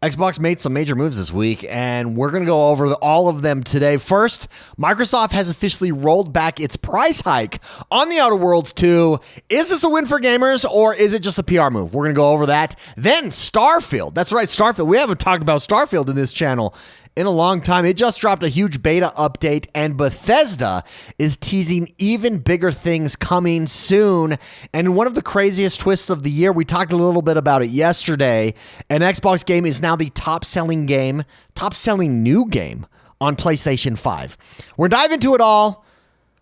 Xbox made some major moves this week, and we're going to go over all of them today. First, Microsoft has officially rolled back its price hike on The Outer Worlds 2. Is this a win for gamers, or is it just a PR move? We're going to go over that. Then, Starfield. That's right, Starfield. We haven't talked about Starfield in this channel in a long time. It just dropped a huge beta update, and Bethesda is teasing even bigger things coming soon. And one of the craziest twists of the year, we talked a little bit about it yesterday, an Xbox game is now the top-selling new game on PlayStation 5. We're diving into it all.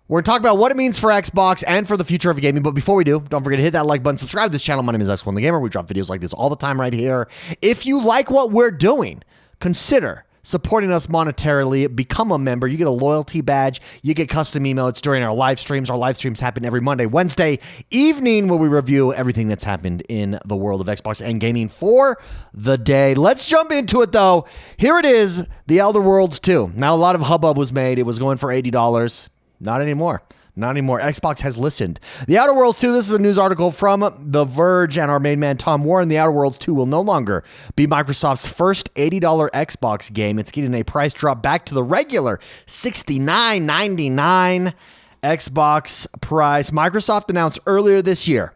We're going to talk about what it means for Xbox and for the future of gaming. But before we do, don't forget to hit that like button, subscribe to this channel. My name is X1 the Gamer. We drop videos like this all the time right here. If you like what we're doing, consider supporting us monetarily. Become a member. You get a loyalty badge. You get custom emotes during our live streams. Our live streams happen every Monday, Wednesday evening, where we review everything that's happened in the world of Xbox and gaming for the day. Let's jump into it, though. Here it is, The Elder Worlds 2. Now, a lot of hubbub was made. It was going for $80. Not anymore. Not anymore. Xbox has listened. The Outer Worlds 2, this is a news article from The Verge and our main man Tom Warren. The Outer Worlds 2 will no longer be Microsoft's first $80 Xbox game. It's getting a price drop back to the regular $69.99 Xbox price. Microsoft announced earlier this year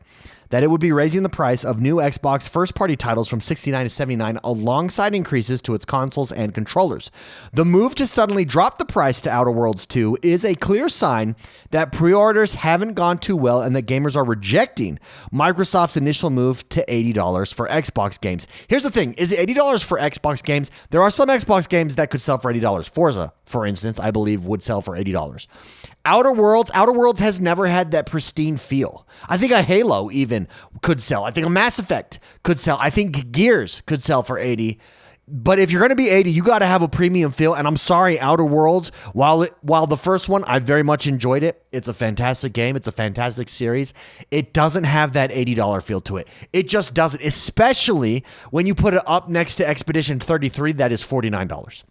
that it would be raising the price of new Xbox first-party titles from $69 to $79 alongside increases to its consoles and controllers. The move to suddenly drop the price to Outer Worlds 2 is a clear sign that pre-orders haven't gone too well and that gamers are rejecting Microsoft's initial move to $80 for Xbox games. Here's the thing. Is it $80 for Xbox games? There are some Xbox games that could sell for $80. Forza, for instance, I believe would sell for $80. Outer Worlds has never had that pristine feel. I think a Halo even could sell. I think a Mass Effect could sell. I think Gears could sell for $80. But if you're going to be $80, you got to have a premium feel. And I'm sorry, Outer Worlds, while the first one, I very much enjoyed it. It's a fantastic game. It's a fantastic series. It doesn't have that $80 feel to it. It just doesn't, especially when you put it up next to Expedition 33, that is $49.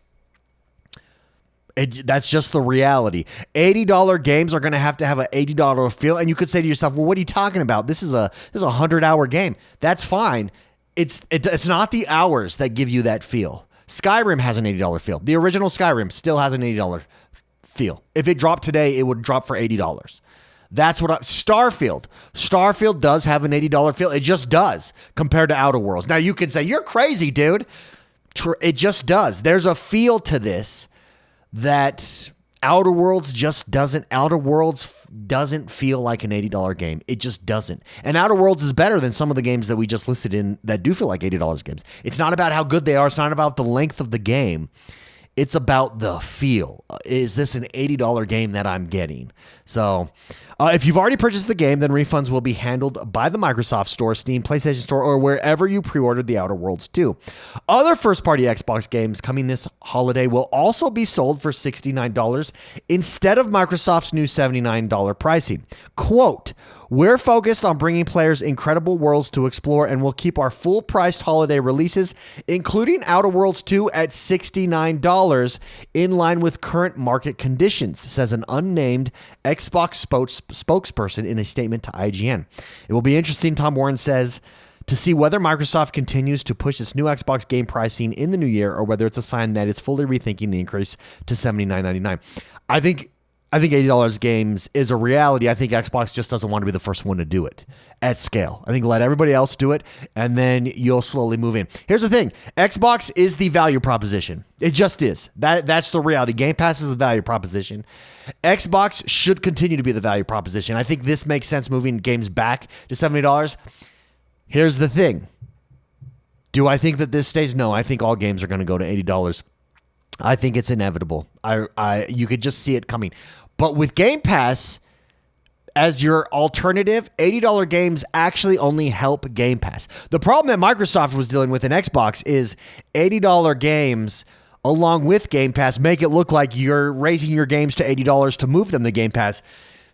That's just the reality. $80 games are going to have an $80 feel. And you could say to yourself, well, what are you talking about? This is a 100-hour game. That's fine. It's not the hours that give you that feel. Skyrim has an $80 feel. The original Skyrim still has an $80 feel. If it dropped today, it would drop for $80. That's what Starfield does have an $80 feel. It just does compared to Outer Worlds. Now you could say, you're crazy, dude. It just does. There's a feel to this that Outer Worlds doesn't feel like an $80 game. It just doesn't. And Outer Worlds is better than some of the games that we just listed in that do feel like $80 games. It's not about how good they are. It's not about the length of the game. It's about the feel. Is this an $80 game that I'm getting? So if you've already purchased the game, then refunds will be handled by the Microsoft Store, Steam, PlayStation Store, or wherever you pre-ordered The Outer Worlds 2. Other first-party Xbox games coming this holiday will also be sold for $69 instead of Microsoft's new $79 pricing. Quote, "We're focused on bringing players incredible worlds to explore, and we'll keep our full-priced holiday releases, including Outer Worlds 2, at $69 in line with current market conditions," says an unnamed Xbox spokesperson in a statement to IGN. It will be interesting, Tom Warren says, to see whether Microsoft continues to push its new Xbox game pricing in the new year or whether it's a sign that it's fully rethinking the increase to $79.99. I think $80 games is a reality. I think Xbox just doesn't want to be the first one to do it at scale. I think let everybody else do it, and then you'll slowly move in. Here's the thing. Xbox is the value proposition. It just is. That's the reality. Game Pass is the value proposition. Xbox should continue to be the value proposition. I think this makes sense moving games back to $70. Here's the thing. Do I think that this stays? No, I think all games are going to go to $80. I think it's inevitable. You could just see it coming. But with Game Pass as your alternative, $80 games actually only help Game Pass. The problem that Microsoft was dealing with in Xbox is $80 games along with Game Pass make it look like you're raising your games to $80 to move them to Game Pass.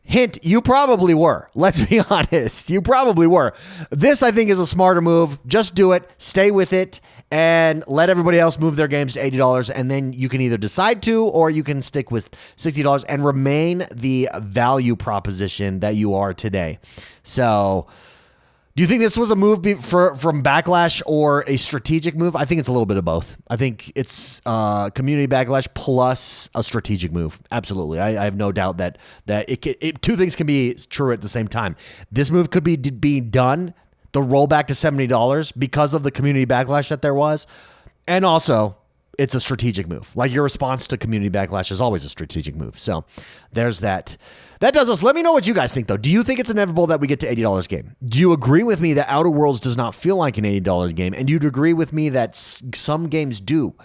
Hint, you probably were. Let's be honest. You probably were. This, I think, is a smarter move. Just do it. Stay with it. And let everybody else move their games to $80. And then you can either decide to, or you can stick with $60 and remain the value proposition that you are today. So Do you think this was a move from Backlash or a strategic move? I think it's a little bit of both. I think it's community backlash plus a strategic move. Absolutely. I have no doubt that two things can be true at the same time. This move could be being done, the rollback to $70 because of the community backlash that there was. And also, it's a strategic move. Like your response to community backlash is always a strategic move. So there's that. That does us. Let me know what you guys think, though. Do you think it's inevitable that we get to $80 game? Do you agree with me that Outer Worlds does not feel like an $80 game? And you'd agree with me that some games do.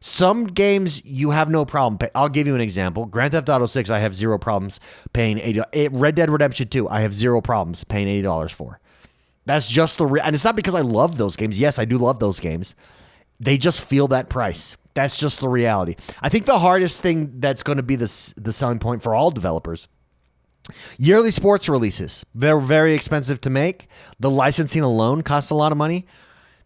Some games you have no problem paying. I'll give you an example. Grand Theft Auto 6, I have zero problems paying $80. Red Dead Redemption 2, I have zero problems paying $80 for. That's just and it's not because I love those games. Yes, I do love those games. They just feel that price. That's just the reality. I think the hardest thing that's going to be the selling point for all developers. Yearly sports releases. They're very expensive to make. The licensing alone costs a lot of money.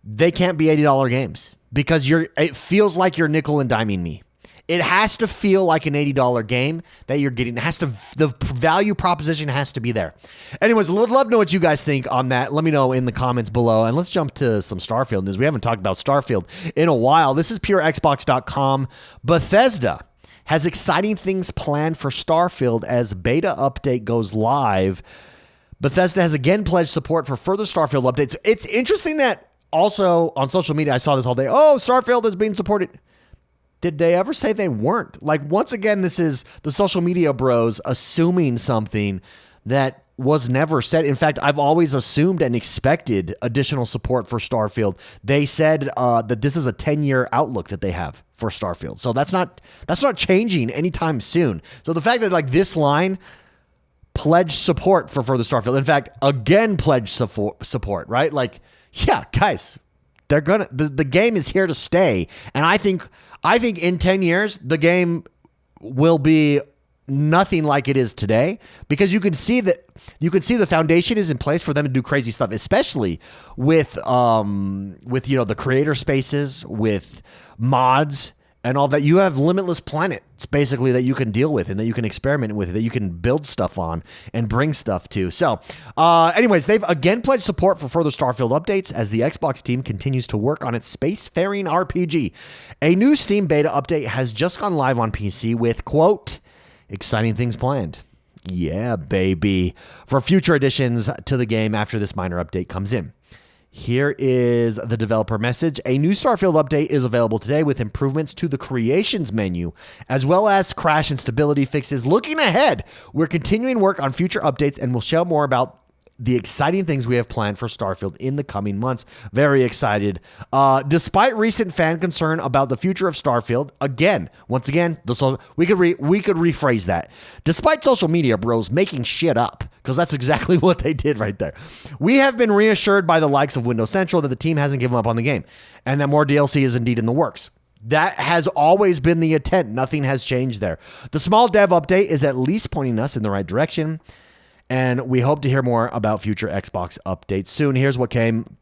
They can't be $80 games because it feels like you're nickel and diming me. It has to feel like an $80 game that you're getting. The value proposition has to be there. Anyways, would love to know what you guys think on that. Let me know in the comments below. And let's jump to some Starfield news. We haven't talked about Starfield in a while. This is PureXbox.com. Bethesda has exciting things planned for Starfield as beta update goes live. Bethesda has again pledged support for further Starfield updates. It's interesting that also on social media, I saw this all day. Oh, Starfield is being supported. Did they ever say they weren't? Like, once again, this is the social media bros assuming something that was never said. In fact, I've always assumed and expected additional support for Starfield. They said that this is a 10-year outlook that they have for Starfield. So that's not changing anytime soon. So the fact that like this line pledged support for further Starfield, in fact, again pledged support, right? Like, yeah, guys, they're gonna the game is here to stay. And I think in 10 years the game will be nothing like it is today, because you can see the foundation is in place for them to do crazy stuff, especially with the creator spaces, with mods and all that. You have limitless planets basically that you can deal with and that you can experiment with, that you can build stuff on and bring stuff to. So anyways, they've again pledged support for further Starfield updates as the Xbox team continues to work on its spacefaring RPG. A new Steam beta update has just gone live on PC with, quote, exciting things planned. Yeah, baby. For future additions to the game after this minor update comes in. Here is the developer message. A new Starfield update is available today with improvements to the creations menu, as well as crash and stability fixes. Looking ahead, we're continuing work on future updates and we'll share more about the exciting things we have planned for Starfield in the coming months. Very excited. Despite recent fan concern about the future of Starfield, once again, we could rephrase that. Despite social media bros making shit up, because that's exactly what they did right there. We have been reassured by the likes of Windows Central that the team hasn't given up on the game and that more DLC is indeed in the works. That has always been the intent. Nothing has changed there. The small dev update is at least pointing us in the right direction, and we hope to hear more about future Xbox updates soon. Here's what came.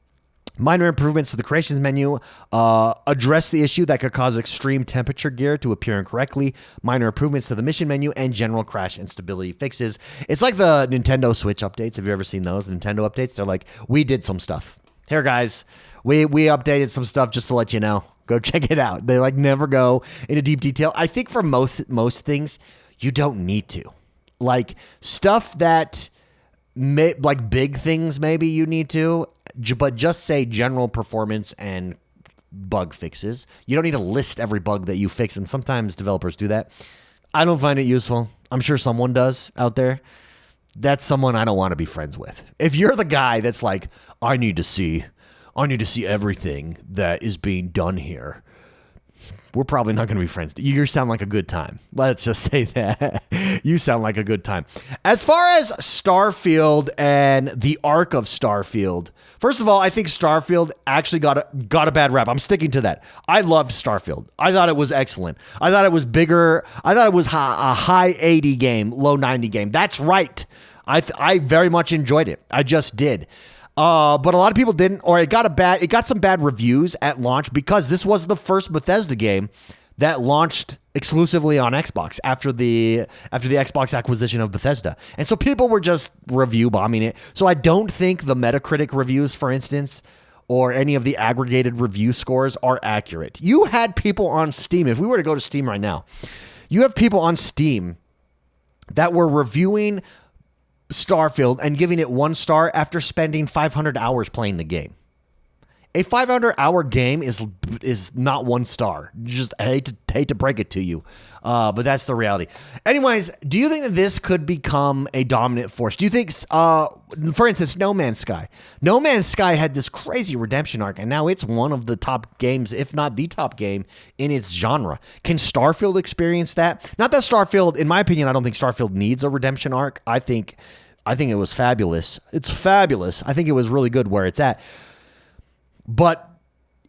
Minor improvements to the creations menu address the issue that could cause extreme temperature gear to appear incorrectly. Minor improvements to the mission menu and general crash and stability fixes. It's like the Nintendo Switch updates. Have you ever seen those Nintendo updates? They're like, we did some stuff. Here, guys, we updated some stuff just to let you know. Go check it out. They like never go into deep detail. I think for most things, you don't need to. Like stuff that like big things, maybe you need to, but just say general performance and bug fixes. You don't need to list every bug that you fix. And sometimes developers do that. I don't find it useful. I'm sure someone does out there. That's someone I don't want to be friends with. If you're the guy that's like, I need to see everything that is being done here, we're probably not going to be friends. You sound like a good time. Let's just say that. You sound like a good time. As far as Starfield and the arc of Starfield, first of all, I think Starfield actually got a bad rap. I'm sticking to that. I loved Starfield. I thought it was excellent. I thought it was bigger. I thought it was a high 80 game, low 90 game. That's right. I very much enjoyed it. I just did. But a lot of people didn't, or it got some bad reviews at launch because this was the first Bethesda game that launched exclusively on Xbox after the Xbox acquisition of Bethesda. And so people were just review bombing it. So I don't think the Metacritic reviews, for instance, or any of the aggregated review scores are accurate. You had people on Steam. If we were to go to Steam right now, you have people on Steam that were reviewing Starfield and giving it 1 star after spending 500 hours playing the game. A 500-hour game is not 1 star. Just hate to break it to you, but that's the reality. Anyways, do you think that this could become a dominant force? Do you think, for instance, No Man's Sky? No Man's Sky had this crazy redemption arc, and now it's one of the top games, if not the top game, in its genre. Can Starfield experience that? Not that Starfield, in my opinion, I don't think Starfield needs a redemption arc. I think it was fabulous. It's fabulous. I think it was really good where it's at. But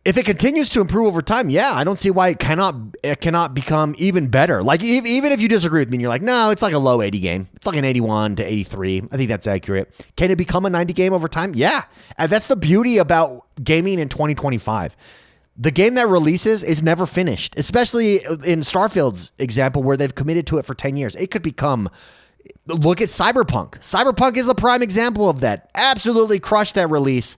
if it continues to improve over time, yeah, I don't see why it cannot become even better. Like even if you disagree with me and you're like, no, it's like a low 80 game. It's like an 81 to 83. I think that's accurate. Can it become a 90 game over time? Yeah. And that's the beauty about gaming in 2025. The game that releases is never finished, especially in Starfield's example where they've committed to it for 10 years. It could become... Look at Cyberpunk. Cyberpunk is a prime example of that. Absolutely crushed that release.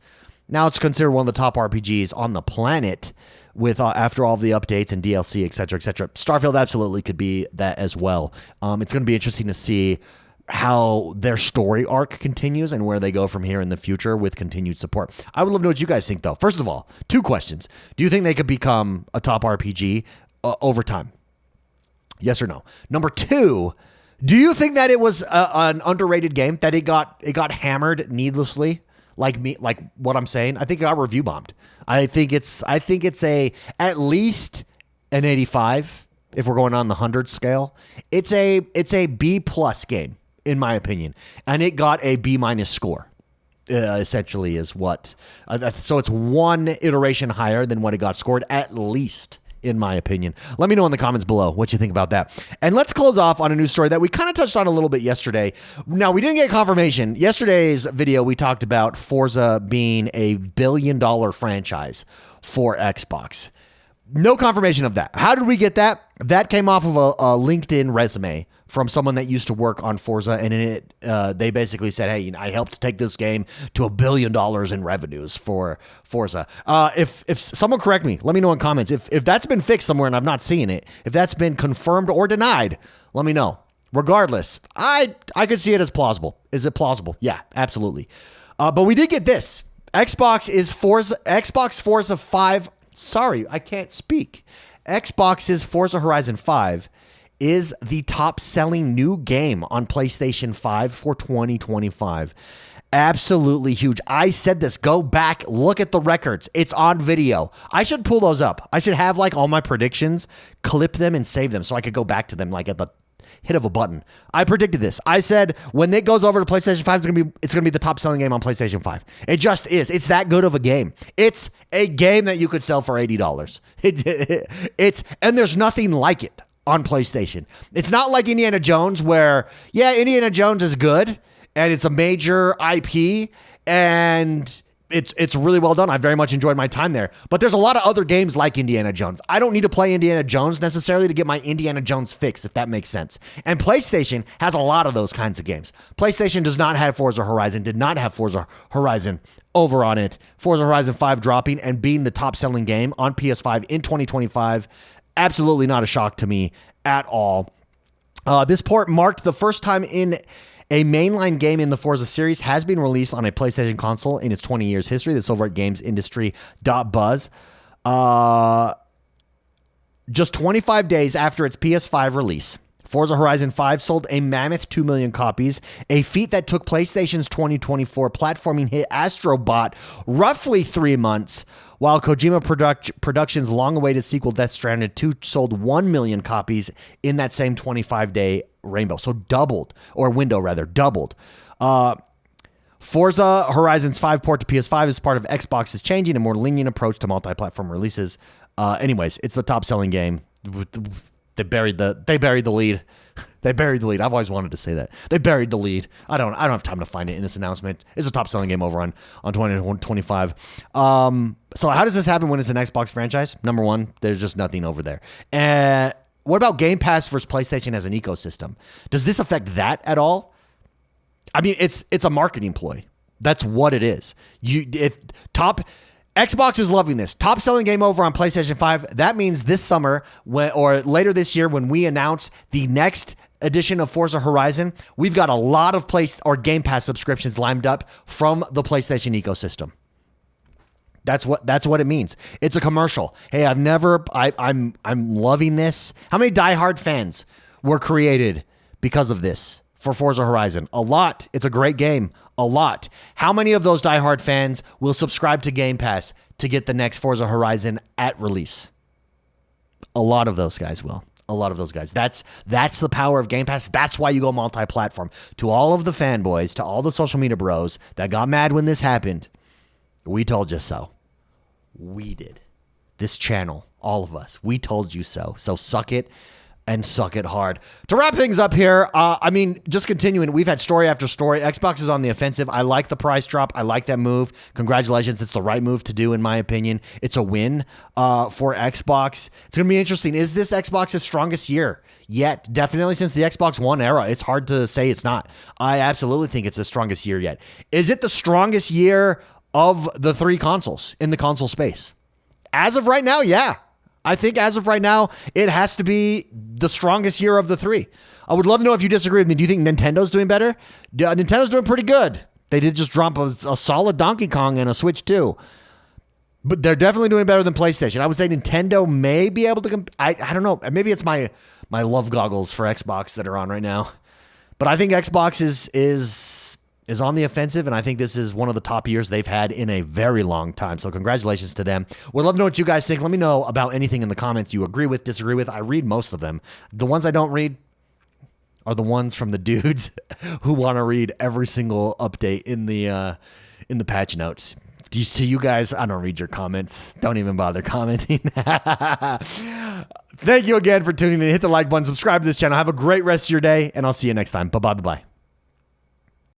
Now it's considered one of the top RPGs on the planet with after all the updates and DLC, et cetera, et cetera. Starfield absolutely could be that as well. It's going to be interesting to see how their story arc continues and where they go from here in the future with continued support. I would love to know what you guys think, though. First of all, 2 questions. Do you think they could become a top RPG over time? Yes or no? Number 2, do you think that it was an underrated game, that it got hammered needlessly? Like what I'm saying, I think it got review bombed. I think it's at least an 85 if we're going on the 100 scale. It's a B+ game in my opinion, and it got a B- score. Essentially is what. So it's 1 iteration higher than what it got scored, at least, in my opinion. Let me know in the comments below what you think about that. And let's close off on a news story that we kind of touched on a little bit yesterday. Now, we didn't get confirmation. Yesterday's video, we talked about Forza being a billion-dollar franchise for Xbox. No confirmation of that. How did we get that? That came off of a LinkedIn resume from someone that used to work on Forza, and in it, they basically said, hey, I helped take this game to $1 billion in revenues for Forza. If someone correct me, let me know in comments. If that's been fixed somewhere and I'm not seeing it, if that's been confirmed or denied, let me know. Regardless, I could see it as plausible. Is it plausible? Yeah, absolutely. But we did get this. Xbox Forza 5. Sorry, I can't speak. Xbox's Forza Horizon 5 is the top-selling new game on PlayStation 5 for 2025. Absolutely huge. I said this. Go back, look at the records. It's on video. I should pull those up. I should have like all my predictions, clip them, and save them so I could go back to them like at the hit of a button. I predicted this. I said when it goes over to PlayStation 5, it's gonna be the top-selling game on PlayStation 5. It just is. It's that good of a game. It's a game that you could sell for $80. And there's nothing like it on PlayStation. It's not like Indiana Jones where, yeah, Indiana Jones is good and it's a major IP and it's really well done. I very much enjoyed my time there. But there's a lot of other games like Indiana Jones. I don't need to play Indiana Jones necessarily to get my Indiana Jones fix, if that makes sense. And PlayStation has a lot of those kinds of games. PlayStation does not have Forza Horizon, did not have Forza Horizon over on it. Forza Horizon 5 dropping and being the top-selling game on PS5 in 2025. Absolutely not a shock to me at all. This port marked the first time in a mainline game in the Forza series has been released on a PlayStation console in its 20 years history. This over at gamesindustry.buzz. Just 25 days after its PS5 release, Forza Horizon 5 sold a mammoth 2 million copies, a feat that took PlayStation's 2024 platforming hit Astro Bot roughly 3 months, while Kojima Productions' long-awaited sequel Death Stranding 2 sold 1 million copies in that same 25-day window. So doubled. Forza Horizon's 5 port to PS5 is part of Xbox's changing and more lenient approach to multi-platform releases. Anyways, it's the top-selling game. They buried the lead. They buried the lead. I've always wanted to say that. They buried the lead. I don't have time to find it in this announcement. It's a top selling game over on 2025. So how does this happen when it's an Xbox franchise? Number one, there's just nothing over there. And what about Game Pass versus PlayStation as an ecosystem? Does this affect that at all? I mean, it's a marketing ploy. That's what it is. Xbox is loving this. Top selling game over on PlayStation 5. That means this summer or later this year when we announce the next edition of Forza Horizon, we've got a lot of Game Pass subscriptions lined up from the PlayStation ecosystem. That's what it means. It's a commercial. Hey, I'm loving this. How many diehard fans were created because of this? For Forza Horizon? A lot. It's a great game. A lot. How many of those diehard fans will subscribe to Game Pass to get the next Forza Horizon at release? A lot of those guys will. A lot of those guys. That's the power of Game Pass. That's why you go multi-platform. To all of the fanboys, to all the social media bros that got mad when this happened, we told you so. We did. This channel, all of us, we told you so. So suck it. And suck it hard. To wrap things up here, just continuing, we've had story after story. Xbox is on the offensive. I like the price drop. I like that move. Congratulations. It's the right move to do, in my opinion. It's a win for Xbox. It's going to be interesting. Is this Xbox's strongest year yet? Definitely since the Xbox One era. It's hard to say it's not. I absolutely think it's the strongest year yet. Is it the strongest year of the three consoles in the console space? As of right now, yeah. I think as of right now, it has to be the strongest year of the three. I would love to know if you disagree with me. Do you think Nintendo's doing better? Nintendo's doing pretty good. They did just drop a solid Donkey Kong and a Switch 2. But they're definitely doing better than PlayStation. I would say Nintendo may be able to... I don't know. Maybe it's my love goggles for Xbox that are on right now. But I think Xbox is on the offensive, and I think this is one of the top years they've had in a very long time. So congratulations to them. We'd love to know what you guys think. Let me know about anything in the comments you agree with, disagree with. I read most of them. The ones I don't read are the ones from the dudes who want to read every single update in the patch notes. To you guys, I don't read your comments. Don't even bother commenting. Thank you again for tuning in. Hit the like button, subscribe to this channel. Have a great rest of your day, and I'll see you next time. Bye-bye.